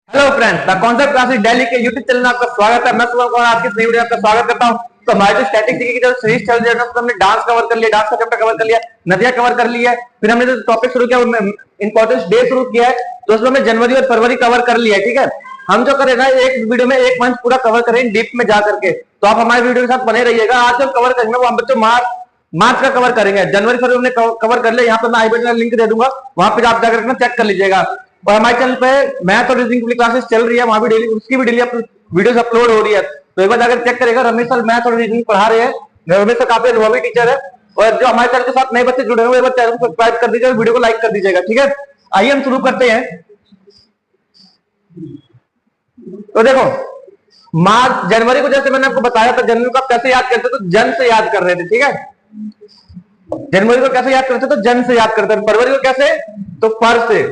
Hello friends, the concept classes Delhi के YouTube channel में आपका स्वागत है। मैं सुमन कुमार आपकी नई वीडियो में आपका स्वागत करता हूं। तो हमारे जो स्टैटिक की जो सीरीज चल रही है तो हमने डांस कवर कर लिया, डांस का चैप्टर कवर कर लिया, नदियां कवर कर ली है। फिर हमने जो टॉपिक शुरू किया इंपॉर्टेंस डे शुरू किया है, तो उसमें हमने जनवरी और फरवरी कवर कर लिया है। ठीक है, हम जो करें ना एक वीडियो में एक मंथ पूरा कवर करें डीप में जा करके, तो आप हमारे वीडियो के साथ बने रहिएगा। आज जो कवर करेंगे वो हम बच्चों मार्च का कवर करेंगे। जनवरी फरवरी हमने कवर कर लिया। यहाँ पे मैं आई बटन लिंक दे दूंगा, वहां पे आप जाकर चेक कर लीजिएगा। और हमारे चैनल पे मैथ और रीजनिंग की क्लासेस चल रही है, वहां भी डेली उसकी भी डेली वीडियोस अपलोड हो रही है, तो एक बार जाकर चेक करेगा। रमेश सर मैथ और रीजनिंग पढ़ा रहे हैं। रमेश सर काफी अनुभवी टीचर है। और जो हमारे चैनल के साथ नए बच्चे जुड़े हुए हैं चैनल को सब्सक्राइब कर दीजिएगा, वीडियो को लाइक कर दीजिएगा। ठीक है, आइए हम शुरू करते हैं। तो देखो, मार्च जनवरी को जैसे मैंने आपको बताया था, जनवरी को आप कैसे याद करते तो जन से याद कर रहे थे। ठीक है, जनवरी को कैसे याद करते तो जन से याद करते, फरवरी को कैसे तो फर से।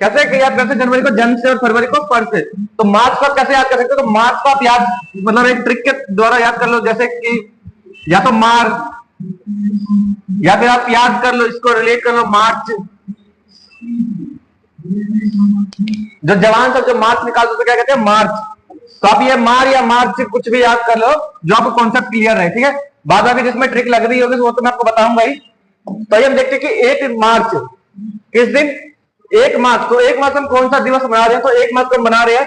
कैसे याद करते जनवरी को जन से और फरवरी को फर से। तो मार्च को आप कैसे याद कर सकते हो, तो मार्च को आप याद मतलब एक ट्रिक के द्वारा याद कर लो, जैसे कि या तो मार्च या फिर आप याद कर लो, इसको रिलेट कर लो मार्च। जो जवान सब जो मार्च निकालते तो क्या कहते हैं मार्च। तो आप ये मार या मार्च कुछ भी याद कर लो जो आपको कॉन्सेप्ट क्लियर है। ठीक है, बाद में जिसमें ट्रिक लग रही होगी वो तो मैं आपको बताऊंगा ही। तो हम देखते हैं कि 1 मार्च किस दिन, 1 मार्च। तो 1 मार्च हम कौन सा दिवस मना रहे हैं, तो 1 मार्च को मना रहे हैं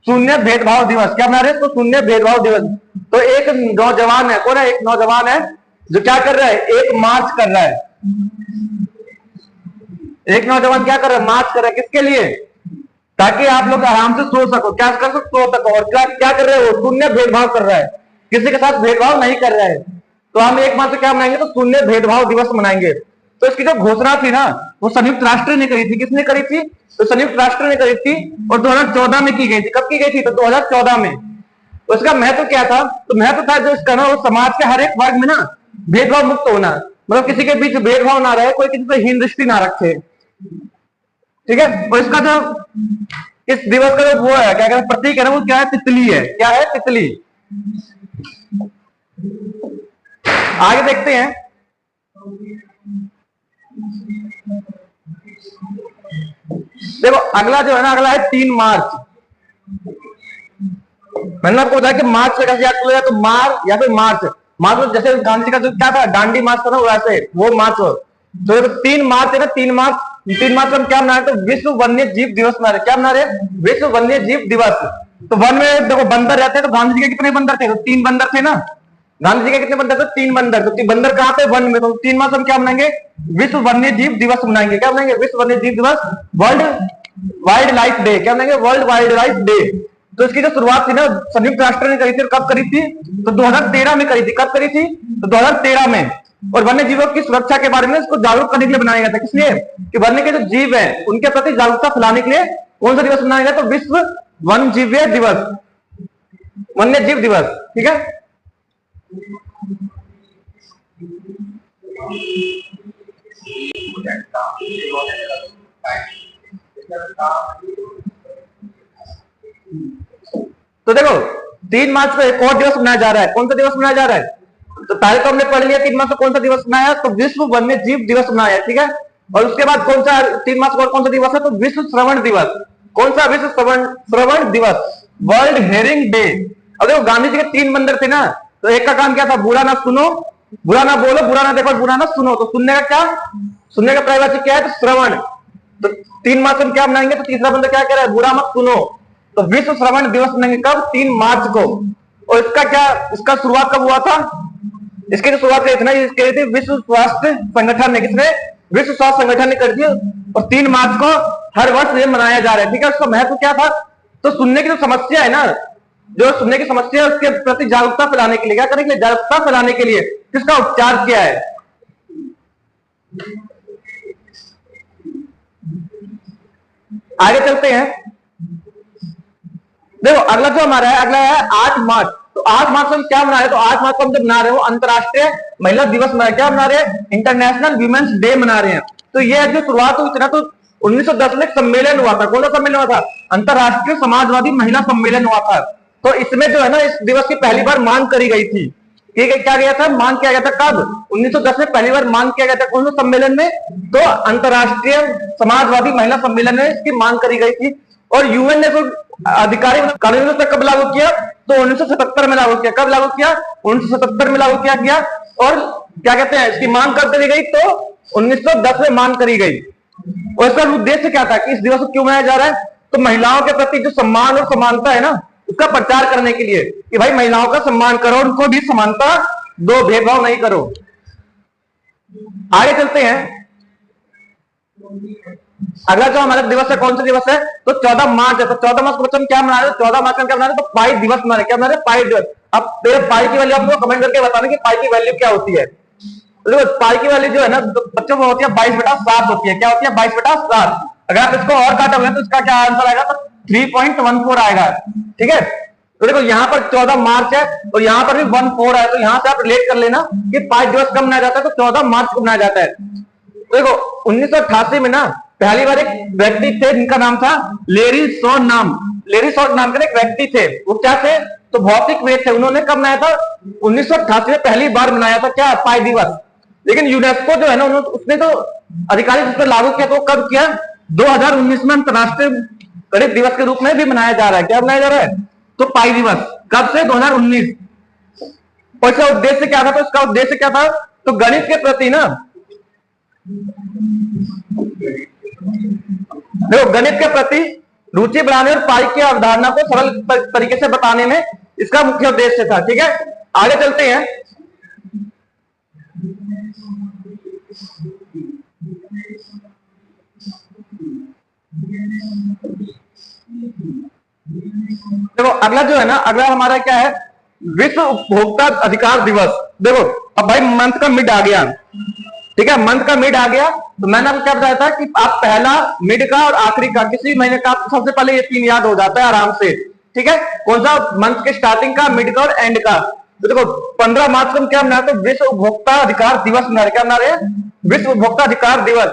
शून्य भेदभाव दिवस। क्या मना रहे हैं, तो शून्य भेदभाव दिवस। तो एक नौजवान है, कौन है, एक नौजवान है जो क्या कर रहा है, 1 मार्च कर रहा है। एक नौजवान क्या कर रहा है, मार्च कर रहा है। किसके लिए, ताकि आप लोग आराम से सो सको। क्या कर सको, सो सको। और क्या कर रहे हो, शून्य भेदभाव कर रहा है, किसी के साथ भेदभाव नहीं कर रहा है। तो हम 1 मार्च क्या मनाएंगे, तो शून्य भेदभाव दिवस मनाएंगे। तो इसकी जो घोषणा थी ना, वो संयुक्त राष्ट्र ने करी थी। किसने करी थी, तो संयुक्त राष्ट्र ने करी थी, और 2014 में की गई थी। कब की गई थी, तो 2014 में। तो इसका महत्व क्या था, तो महत्व था जो इसका ना वो समाज के हर एक वर्ग में ना भेदभाव मुक्त होना, मतलब किसी के बीच भेदभाव ना रहे, कोई किसी से हीन दृष्टि ना रखे। ठीक है, और इसका जो इस दिवस का जो वो है, क्या कहते हैं, प्रतीक है ना, वो क्या है, तितली है। क्या है, तितली। आगे देखते हैं। देखो अगला जो है ना, अगला है 3 मार्च। मैंने आपको बताया कि मार्च से कैसे याद किया, तो मार या फिर मार्च। मार्च जैसे गांधी का जो क्या था, डांडी मार्च था ना, वैसे वो मार्च हो। तो 3 मार्च है ना, 3 मार्च हम क्या मना रहे, तो विश्व वन्य जीव दिवस मना रहे। क्या मना रहे, विश्व वन्य जीव दिवस। तो वन में देखो बंदर रहते हैं, तो गांधी जी के कितने बंदर थे, तो 3 बंदर थे ना। गांधी जी के कितने बंदर थे, 3 बंदर। तो बंदर कहाँ पे, वन में। तो 3 मार्च हम क्या मनाएंगे, विश्व वन्य जीव दिवस मनाएंगे। क्या मनाएंगे, विश्व वन्य जीव दिवस, वर्ल्ड वाइल्ड लाइफ डे। क्या मनाएंगे, वर्ल्ड वाइल्ड लाइफ डे। तो इसकी जो शुरुआत थी ना संयुक्त राष्ट्र ने करी थी, और कब करी थी, तो 2013 में करी थी। कब करी थी, तो 2013 में। और वन्य जीवों की सुरक्षा के बारे में इसको जागरूक करने के लिए बनाया गया था। किसलिए, कि वन्य के जो जीव है उनके प्रति जागरूकता फैलाने के लिए कौन सा दिवस मनाया गया, तो विश्व वन जीव दिवस, वन्य जीव दिवस। ठीक है, तो देखो 3 मार्च को एक और दिवस मनाया जा रहा है। कौन सा दिवस मनाया जा रहा है, तो पहले तो हमने पढ़ लिया 3 मार्च को कौन सा दिवस मनाया, तो विश्व वन्य जीव दिवस मनाया। ठीक है, और उसके बाद कौन सा 3 मार्च को कौन सा दिवस है, तो विश्व श्रवण दिवस। कौन सा, विश्व श्रवण दिवस, वर्ल्ड हेयरिंग डे। अब देखो गांधी जी के 3 बंदर थे ना, तो एक का काम क्या था, बुरा ना सुनो, बुरा ना बोलो, बुरा ना देखो, बुरा ना सुनो। तो सुनने का क्या, सुनने का परिभाषा क्या है, तो श्रवण। तो 3 मार्च हम क्या मनाएंगे, तो तीसरा बंदा क्या कह रहा है, बुरा मत सुनो। तो विश्व श्रवण दिवस मनाएंगे कब, 3 मार्च को। और इसका क्या, इसका शुरुआत कब हुआ था, इसकी जो शुरुआत करी थी ना, इसके थी विश्व स्वास्थ्य संगठन ने। किसने, विश्व स्वास्थ्य संगठन ने कर दी। और 3 मार्च को हर वर्ष ये मनाया जा रहा है। ठीक है, उसका महत्व क्या था, तो सुनने की जो समस्या है ना, जो सुनने की समस्या है उसके प्रति जागरूकता फैलाने के लिए, क्या करने के लिए, जागरूकता फैलाने के लिए किसका उपचार किया है। आगे चलते हैं। देखो अगला जो हमारा है, अगला है 8 मार्च। तो 8 मार्च हम क्या मना रहे हैं, तो 8 मार्च को हम जब मना रहे हो अंतरराष्ट्रीय महिला दिवस मना, क्या मना रहे हैं, इंटरनेशनल वीमेंस डे मना रहे हैं। तो ये जो शुरुआत हुई थी ना, तो 1910 में सम्मेलन हुआ था। कौन सा सम्मेलन हुआ था, अंतरराष्ट्रीय समाजवादी महिला सम्मेलन हुआ था। तो इसमें जो है ना, इस दिवस की पहली बार मांग करी गई थी। ठीक है, क्या गया था, मांग किया गया था कब, 1910 में पहली बार मांग किया गया था। कौन सा सम्मेलन में, तो अंतरराष्ट्रीय समाजवादी महिला सम्मेलन में इसकी मांग करी गई थी। और यूएन ने तो अधिकारी कानूनी व्यवस्था कब लागू किया? तो 1977 में लागू किया। कब लागू किया? 1977 में लागू किया गया। और क्या कहते हैं, इसकी मांग कर दी गई तो 1910 में मांग करी गई। और इसका उद्देश्य क्या था कि इस दिवस को क्यों मनाया जा रहा है? तो महिलाओं के प्रति जो सम्मान और समानता है ना, उसका प्रचार करने के लिए कि भाई महिलाओं का सम्मान करो, उनको भी समानता दो, भेदभाव नहीं करो। आगे चलते हैं। अगला जो हमारा दिवस है, कौन सा दिवस है? तो 14 मार्च है। तो 14 मार्च को बच्चों क्या मना रहे हैं? 14 मार्च को क्या मना रहे हैं? तो पाई दिवस मना रहे हैं। क्या मना रहे हैं? पाई दिवस। अब पाई की वैल्यू आपको कमेंट करके बताना कि पाई की वैल्यू क्या होती है। तो पाई की वैल्यू जो है ना बच्चों को होती है 22/7 होती है। क्या होती है? 22/7। अगर आप इसको और काटोगे तो इसका क्या आंसर आएगा? तो 3.14 आएगा। ठीक है, तो देखो यहाँ पर 14 मार्च है और यहाँ पर भी 14 है, तो यहाँ से आप रिलेट कर लेना कि पाई दिवस कब मनाया जाता है? तो 14 मार्च को मनाया जाता है। तो देखो 1988 में ना पहली बार एक व्यक्ति थे जिनका नाम था लेरी सॉर्ड नाम के एक व्यक्ति थे। वो क्या थे? तो भौतिकवेद थे। उन्होंने कब मनाया था? 1988 में पहली बार मनाया था क्या? पाई दिवस। लेकिन यूनेस्को जो है ना उसने तो अधिकारिक रूप से लागू किया। तो कब किया? 2019 में अंतरराष्ट्रीय गणित दिवस के रूप में भी मनाया जा रहा है। क्या मनाया जा रहा है? तो पाई दिवस। कब से? 2019। और इसका उद्देश्य क्या था? तो इसका उद्देश्य क्या था? तो गणित के प्रति ना, देखो गणित के प्रति रुचि बढ़ाने और पाई की अवधारणा को सरल तरीके से बताने में इसका मुख्य उद्देश्य था। ठीक है, आगे चलते हैं। देखो अगला जो है ना, अगला हमारा क्या है? विश्व उपभोक्ता अधिकार दिवस। देखो अब भाई मंथ का मिड आ गया। ठीक है, मंथ का मिड आ गया। तो मैंने आपको क्या बताया था कि आप पहला, मिड का और आखिरी का, किसी महीने का आपको सबसे पहले ये 3 याद हो जाता है आराम से। ठीक है, कौन सा? मंथ के स्टार्टिंग का, मिड का और एंड का। तो देखो 15 मार्च को हम क्या मना रहे हैं? तो विश्व उपभोक्ता अधिकार दिवस मना रहे हैं। क्या मना रहे हैं? विश्व उपभोक्ता अधिकार दिवस।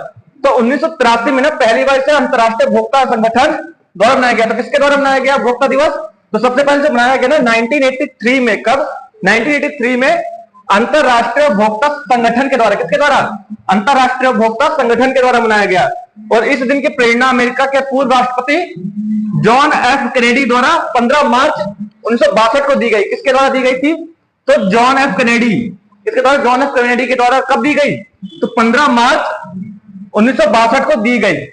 तो 1983 में ना पहली बार से अंतरराष्ट्रीय उपभोक्ता संगठन द्वारा मनाया गया। तो किसके द्वारा मनाया गया उपभोक्ता दिवस? तो सबसे पहले से मनाया गया ना 1983 में। कब? 1983 में अंतरराष्ट्रीय उपभोक्ता संगठन के द्वारा। किसके द्वारा? अंतरराष्ट्रीय उपभोक्ता संगठन के द्वारा मनाया गया। और इस दिन की प्रेरणा अमेरिका के पूर्व राष्ट्रपति जॉन एफ कैनेडी द्वारा 15 मार्च 1962 को दी गई। किसके द्वारा दी गई थी? तो जॉन एफ कैनेडी। किसके द्वारा? जॉन एफ कैनेडी के द्वारा। कब दी गई? तो 15 मार्च 1962 को दी गई।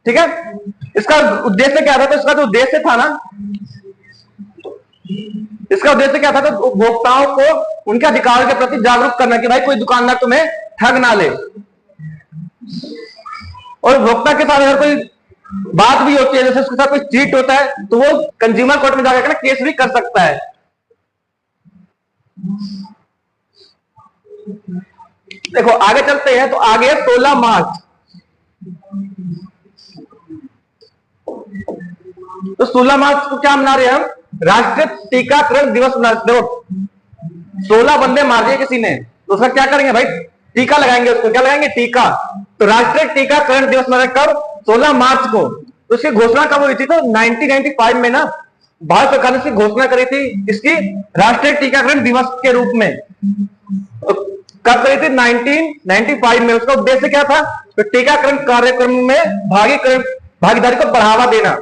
ठीक है, इसका उद्देश्य क्या था? तो इसका जो उद्देश्य था ना, इसका उद्देश्य क्या था? तो उपभोक्ताओं को उनके अधिकार के प्रति जागरूक करना कि भाई कोई दुकानदार तुम्हें ठग ना ले। और उपभोक्ता के साथ अगर कोई बात भी होती है, जैसे उसके साथ कोई चीट होता है, तो वो कंज्यूमर कोर्ट में जाकर केस भी कर सकता है। देखो आगे चलते हैं। तो आगे 16 मार्च। तो 16 मार्च को क्या मना रहे हैं हम? राष्ट्रीय टीकाकरण दिवस मना रहे। देखो 16 बंदे मार दिए किसी ने, तो उसका क्या करेंगे भाई? टीका लगाएंगे उसको। क्या लगाएंगे? टीका। तो राष्ट्रीय टीकाकरण दिवस मना कब? 16 मार्च को। तो इसकी घोषणा कब हुई थी? तो 1995 में ना भारत सरकार ने इसकी घोषणा करी थी, इसकी राष्ट्रीय टीकाकरण दिवस के रूप में। कब करी थी? 1995 में। उसका उद्देश्य क्या था? तो टीकाकरण कार्यक्रम में भागीदारी को बढ़ावा देना।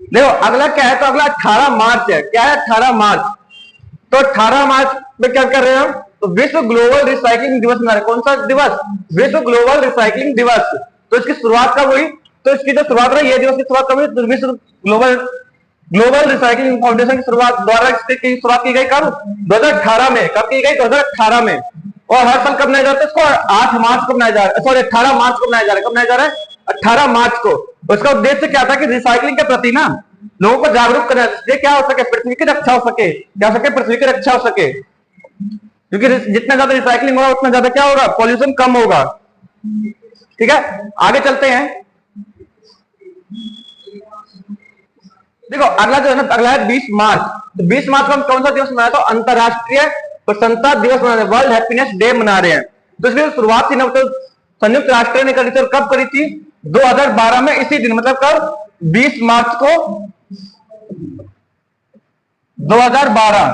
देखो अगला क्या है? तो अगला 18 मार्च है। क्या है? 18 मार्च। तो 18 मार्च में क्या कर रहे हैं हम? तो विश्व ग्लोबल रिसाइकलिंग दिवस मना रहे हैं। कौन सा दिवस? विश्व ग्लोबल रिसाइकलिंग दिवस। तो इसकी शुरुआत कब हुई? तो इसकी जो शुरुआत रही, ये दिवस की शुरुआत कब हुई? तो विश्व ग्लोबल रिसाइकलिंग फाउंडेशन की शुरुआत द्वारा इसकी शुरुआत की गई। कब? 2018 में। कब की गई? 2018 में। और हर साल कब मनाया जाता है इसको? 8 मार्च को मनाया जा रहा है। सॉरी 18 मार्च को मनाया जा रहा है। कब मनाया जा रहा है? 18 मार्च को। उसका उद्देश्य क्या था? कि रिसाइकलिंग के प्रति ना लोगों को जागरूक करना, इसलिए क्या हो सके? पृथ्वी की रक्षा हो सके। क्या हो सके? पृथ्वी की रक्षा हो सके। क्योंकि जितना ज्यादा रिसाइकलिंग होगा उतना ज्यादा क्या होगा? पॉल्यूशन कम होगा। ठीक है, आगे चलते हैं। देखो अगला जो है ना, अगला है 20 मार्च। तो 20 मार्च को हम कौन सा दिवस मना रहे हैं? तो अंतरराष्ट्रीय प्रसन्नता दिवस मना रहे हैं, वर्ल्ड हैप्पीनेस डे मना रहे हैं। तो इसकी शुरुआत थी ना, तो संयुक्त राष्ट्र ने करी थी। और कब करी थी? 2012 में, इसी दिन। मतलब कब? 20 मार्च को 2012।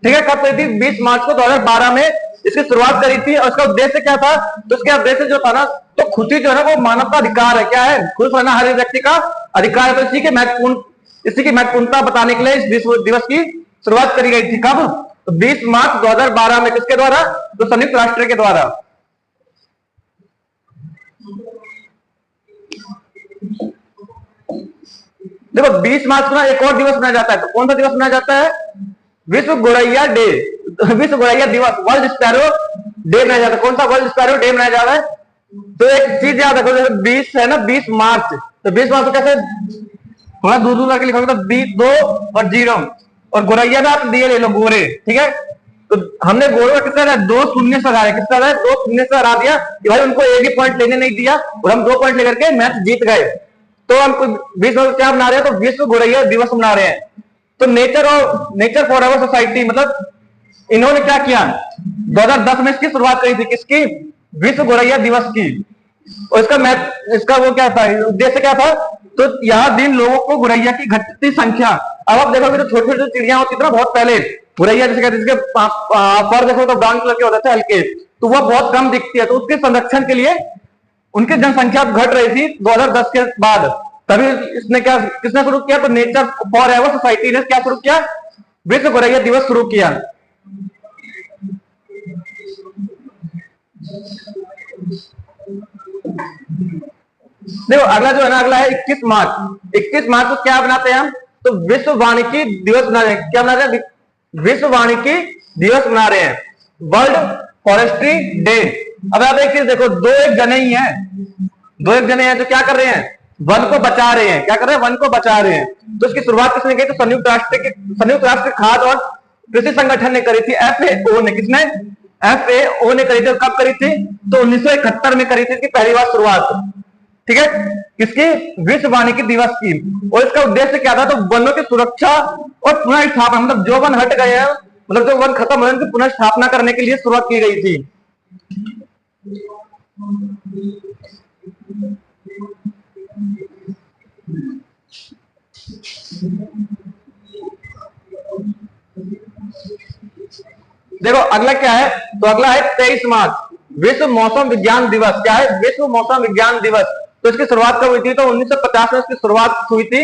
ठीक है, कब करी थी? 20 मार्च को 2012 में इसकी शुरुआत करी थी। और उसका उद्देश्य क्या था? तो उसका उद्देश्य जो था ना, तो खुशी जो है वो मानव का अधिकार है। क्या है? खुश रहना हर एक व्यक्ति का अधिकार है। तो इसी की महत्वपूर्णता बताने के लिए इस विश्व दिवस की शुरुआत करी गई थी। कब? तो 20 मार्च 2012 में। किसके द्वारा? तो संयुक्त राष्ट्र के द्वारा। देखो 20 मार्च को ना एक और दिवस मनाया जाता है। तो कौन सा दिवस मनाया जाता है? विश्व गौरैया डे, विश्व गौरैया दिवस, वर्ल्ड स्पैरो डे मनाया जाता है। कौन सा वर्ल्ड स्पैरो डे मनाया जा रहा है? तो एक चीज याद रखो, 20 है ना, 20 मार्च, तो 20 मार्च को कैसे थोड़ा दूर दूर करके लिखोगे, तो 20 2 और 0, और गौरैया ना आप दिए ले लो, गोरे। ठीक है, तो हमने गोरे का कितना 2 शून्य से हराया। कितना है? 2 शून्य से हरा दिया कि भाई उनको एक ही पॉइंट लेने नहीं दिया, और हम 2 पॉइंट लेकर के मैच जीत गए। तो हम विश्व क्या मना रहे हैं? तो विश्व गौरैया दिवस मना रहे हैं। तो नेचर फॉर अवर सोसाइटी, मतलब इन्होंने क्या किया? 2010 में इसकी शुरुआत करी थी। किसकी? विश्व गौरैया दिवस की। और इसका वो क्या था, उद्देश्य क्या था? तो यह दिन लोगों को गौरैया की घटती संख्या, अब आप देखोगे तो छोटी छोटी चिड़िया होती थी ना बहुत पहले, गौरैया जैसे कहते, जिसके पर देखो तो ब्राउन कलर के होते थे हल्के, तो वह बहुत कम दिखती है। तो उसके संरक्षण के लिए उनकी जनसंख्या घट रही थी 2010 के बाद। तभी किसने शुरू किया? तो नेचर फॉर एवर सोसाइटी ने क्या शुरू किया? विश्व गौरैया दिवस शुरू किया। देखो अगला जो है ना, अगला है 21 मार्च। 21 मार्च को क्या बनाते हैं हम? तो विश्व वानिकी दिवस बना रहे हैं। क्या बना रहे हैं? विश्व वानिकी दिवस बना रहे हैं, वर्ल्ड फॉरेस्ट्री डे। अब आप एक चीज देखो, दो एक जने ही हैं, दो एक जने हैं जो क्या कर रहे हैं? वन को बचा रहे हैं। क्या कर रहे हैं? वन को बचा रहे हैं। तो इसकी शुरुआत किसने की? तो संयुक्त राष्ट्र खाद्य और कृषि संगठन ने करी थी, FAO ने। किसने? FAO ने करी थी। कब करी थी? तो 1971 में करी थी इसकी पहली बार शुरुआत। ठीक है, किसकी? विश्व वानिकी दिवस की। और इसका उद्देश्य क्या था? तो वनों की सुरक्षा और पुनः स्थापना, मतलब जो वन हट गए हैं, मतलब जो वन खत्म हो गए, उनकी पुनः स्थापना करने के लिए शुरुआत की गई थी। देखो अगला क्या है? तो अगला है 23 मार्च, विश्व मौसम विज्ञान दिवस। क्या है? विश्व मौसम विज्ञान दिवस। तो इसकी शुरुआत कब हुई थी? तो 1950 में इसकी शुरुआत हुई थी।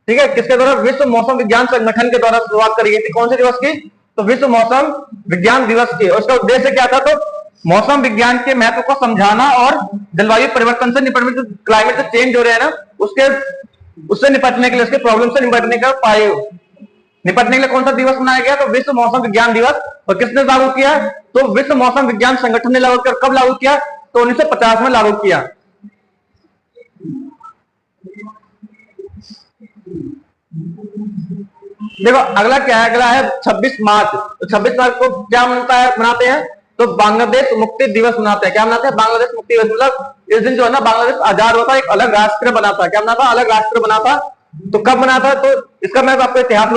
ठीक है, किसके द्वारा? विश्व मौसम विज्ञान संगठन के द्वारा शुरुआत करी गई थी। कौन से दिवस की? तो विश्व मौसम विज्ञान दिवस की। और उसका उद्देश्य क्या था? तो मौसम विज्ञान के महत्व को समझाना और जलवायु परिवर्तन से निपटने, जो क्लाइमेट चेंज हो रहे हैं ना, उससे निपटने के लिए, उसके प्रॉब्लम से निपटने के लिए कौन सा दिवस मनाया गया? तो विश्व मौसम विज्ञान दिवस। और किसने लागू किया? तो विश्व मौसम विज्ञान संगठन ने लागू किया। कब लागू किया? तो 1950 में लागू किया। देखो अगला क्या है? अगला है 26 मार्च। तो 26 मार्च को क्या मनाते हैं? तो बांग्लादेश मुक्ति दिवस मनाते हैं। क्या मनाते हैं? बांग्लादेश मुक्ति दिवस। मतलब इस दिन जो है ना, बांग्लादेश आजाद होता, एक अलग राष्ट्र बना था। क्या बना था? अलग राष्ट्र बना था। तो कब बना था? तो इसका मैं आपको इतिहास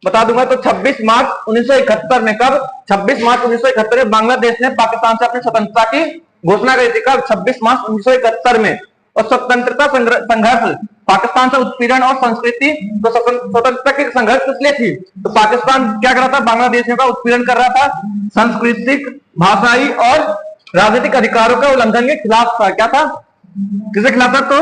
बता दूंगा। तो 26 मार्च 1971 में। कब? 26 मार्च 1971 में बांग्लादेश ने पाकिस्तान से अपनी स्वतंत्रता की घोषणा करी थी। कब? 26 मार्च 1971 में। और स्वतंत्रता संघर्ष, पाकिस्तान से उत्पीड़न और संस्कृति, तो स्वतंत्रता की संघर्ष किस लिए थी? तो पाकिस्तान क्या कर रहा था? बांग्लादेशियों का उत्पीड़न कर रहा था, सांस्कृतिक, भाषाई और राजनीतिक अधिकारों का उल्लंघन के खिलाफ था। क्या था? किसके खिलाफ था? तो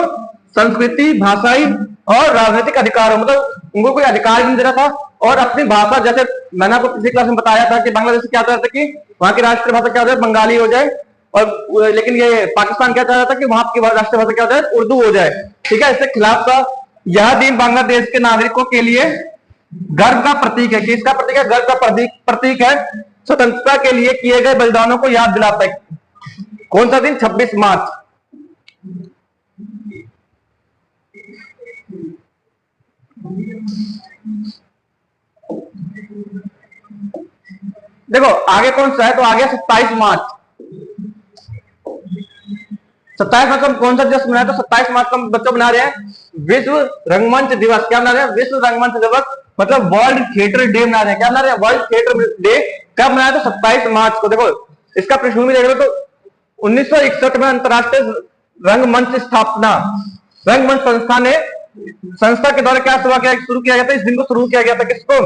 संस्कृति, भाषाई और राजनीतिक अधिकारों, मतलब उनको कोई अधिकार नहीं दे रहा था। और अपनी भाषा, जैसे मैंने आपको पिछली क्लास में बताया था कि बांग्लादेश क्या चाहता था कि वहां की राष्ट्रभाषा क्या हो जाए? बंगाली हो जाए। और लेकिन ये पाकिस्तान क्या चाह रहा था कि वहां की राष्ट्रभाषा क्या हो जाए? उर्दू हो जाए। ठीक है, इसके खिलाफ था। यह दिन बांग्लादेश के नागरिकों के लिए गर्व का प्रतीक है। किसका प्रतीक है? गर्व का प्रतीक है। स्वतंत्रता के लिए किए गए बलिदानों को याद दिलाता है। कौन सा दिन? 26 मार्च। देखो आगे कौन सा है? तो आगे 27 मार्च। 27 मार्च को कौन सा दिवस मनाया? तो 27 मार्च को बच्चों बना रहे हैं विश्व रंगमंच दिवस। क्या बना रहे हैं? विश्व रंगमंच दिवस, मतलब वर्ल्ड थिएटर डे बना रहे हैं। क्या बना रहे हैं? World theatre day. कब बनाया? तो 27 मार्च को। देखो इसका पृष्ठभूमि देख लो तो 1961 में अंतरराष्ट्रीय रंगमंच स्थापना, रंगमंच संस्था ने संस्था के द्वारा क्या शुरू किया गया था? इस दिन को शुरू किया गया था किसको?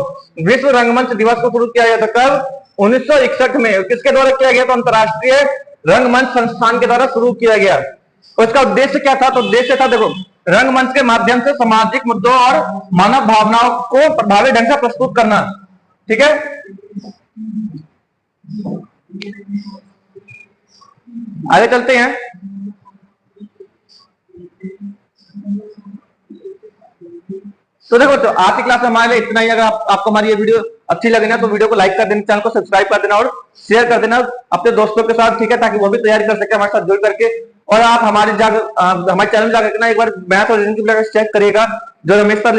विश्व रंगमंच दिवस को शुरू किया गया था कब? 1961 में। किसके द्वारा किया गया? तो अंतरराष्ट्रीय रंगमंच संस्थान के द्वारा शुरू किया गया। और इसका उद्देश्य क्या था? तो उद्देश्य था, देखो, रंगमंच के माध्यम से सामाजिक मुद्दों और मानव भावनाओं को प्रभावी ढंग से प्रस्तुत करना। ठीक है, आगे चलते हैं। तो देखो, तो आज की क्लास में हमारे लिए इतना ही। अगर आपको हमारी ये वीडियो अच्छी लगे ना तो वीडियो को लाइक कर देना, चैनल को सब्सक्राइब कर देना और शेयर कर देना अपने दोस्तों के साथ, ठीक है, ताकि वो भी तैयारी कर सके हमारे साथ जुड़ करके। और आप हमारे चैनल जाकर ना एक बार मैथ और रीजनिंग की चेक करिएगा, जो रमेश सर